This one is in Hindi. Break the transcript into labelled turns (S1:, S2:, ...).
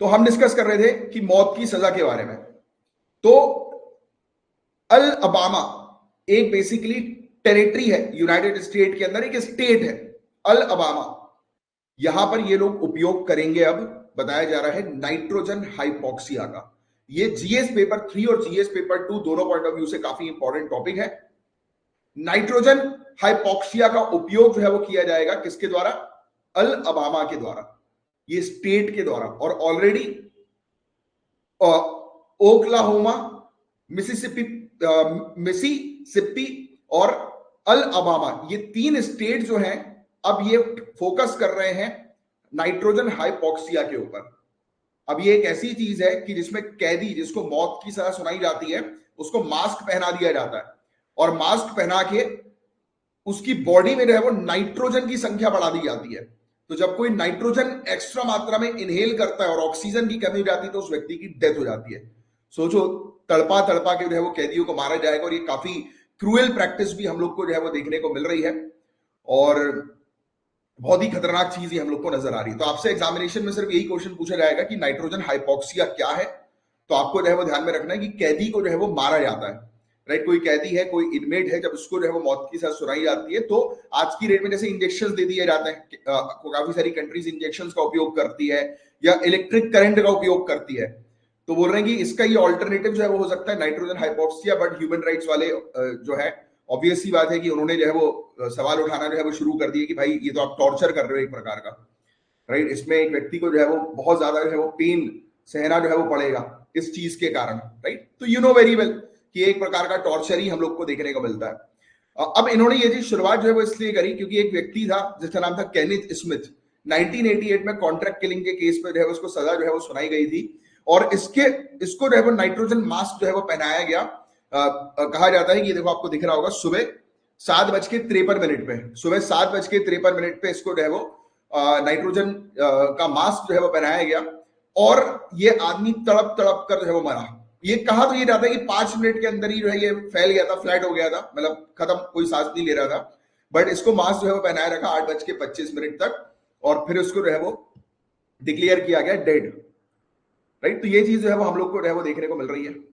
S1: तो हम डिस्कस कर रहे थे कि मौत की सजा के बारे में। तो अल अबामा एक बेसिकली टेरिटरी है यूनाइटेड स्टेट के अंदर, एक स्टेट है अल अबामा। यहां पर ये लोग उपयोग करेंगे, अब बताया जा रहा है नाइट्रोजन हाइपोक्सिया का। ये जीएस पेपर 3 और जीएस पेपर 2 दोनों पॉइंट ऑफ व्यू से काफी इंपॉर्टेंट टॉपिक है। नाइट्रोजन हाइपोक्सिया का उपयोग जो है वो किया जाएगा किसके द्वारा? अल अबामा के द्वारा, ये स्टेट के द्वारा। और ऑलरेडी ओक्लाहोमा, मिसिसिपी मिसिसिपी और अल अबामा, ये 3 स्टेट जो हैं अब ये फोकस कर रहे हैं नाइट्रोजन हाइपोक्सिया के ऊपर। अब ये एक ऐसी चीज है कि जिसमें कैदी जिसको मौत की सजा सुनाई जाती है उसको मास्क पहना दिया जाता है, और मास्क पहना के उसकी बॉडी में जो है वो नाइट्रोजन की संख्या बढ़ा दी जाती है। तो जब कोई नाइट्रोजन एक्स्ट्रा मात्रा में इनहेल करता है और ऑक्सीजन की कमी हो जाती है तो उस व्यक्ति की डेथ हो जाती है। सोचो, तड़पा तड़पा के जो है वो कैदियों को मारा जाएगा, और ये काफी क्रूएल प्रैक्टिस भी हम लोग को जो है वो देखने को मिल रही है, और बहुत ही खतरनाक चीज ही हम लोग को नजर आ रही है। तो आपसे एग्जामिनेशन में सिर्फ यही क्वेश्चन पूछा जाएगा कि नाइट्रोजन हाइपोक्सिया क्या है। तो आपको जो है वो ध्यान में रखना है कि कैदी को जो है वो मारा जाता है, राइट? कोई कैदी है, कोई इनमेट है, जब उसको जो है वो मौत की सजा सुनाई जाती है तो आज की डेट में जैसे इंजेक्शन दे दिए जाते हैं, काफी सारी कंट्रीज इंजेक्शन का उपयोग करती है या इलेक्ट्रिक करंट का उपयोग करती है। तो बोल रहे हैं कि इसका ये ऑल्टरनेटिव जो है वो हो सकता है nitrogen hypoxia. But human rights वाले जो है, ऑब्वियस सी बात है कि उन्होंने जो है वो सवाल उठाना जो है वो शुरू कर दिए कि भाई ये तो आप टॉर्चर कर रहे हो एक प्रकार का, राइट? इसमें एक व्यक्ति को जो है वो बहुत ज्यादा जो है वो पेन सहना जो है वो पड़ेगा इस चीज के कारण, राइट? तो यू नो वेरी वेल कि एक प्रकार का टॉर्चर ही हम लोग को देखने को मिलता है। अब इन्होंने ये चीज शुरुआत जो है वो इसलिए करी क्योंकि एक व्यक्ति था जिसका नाम था केनिथ स्मिथ। 1988 में कॉन्ट्रैक्ट किलिंग के केस पे जो है उसको सजा जो है वो सुनाई गई थी, और इसको जो है वो नाइट्रोजन मास्क जो है वो पहनाया गया। कहा जाता है कि देखो आपको दिख रहा होगा, सुबह 7:53 पे, सुबह 7:53 पे इसको जो है वो नाइट्रोजन का मास्क जो है वो पहनाया गया, और ये आदमी तड़प तड़प कर जो है वो मरा। ये कहा तो ये जाता है कि 5 मिनट के अंदर ही जो है ये फैल गया था, फ्लैट हो गया था, मतलब खत्म, कोई सांस नहीं ले रहा था। बट इसको मास्क जो है वो पहनाया रखा 8:25 तक, और फिर उसको जो है वो डिक्लेयर किया गया डेड, राइट? तो ये चीज जो है वो हम लोग को जो है वो देखने को मिल रही है।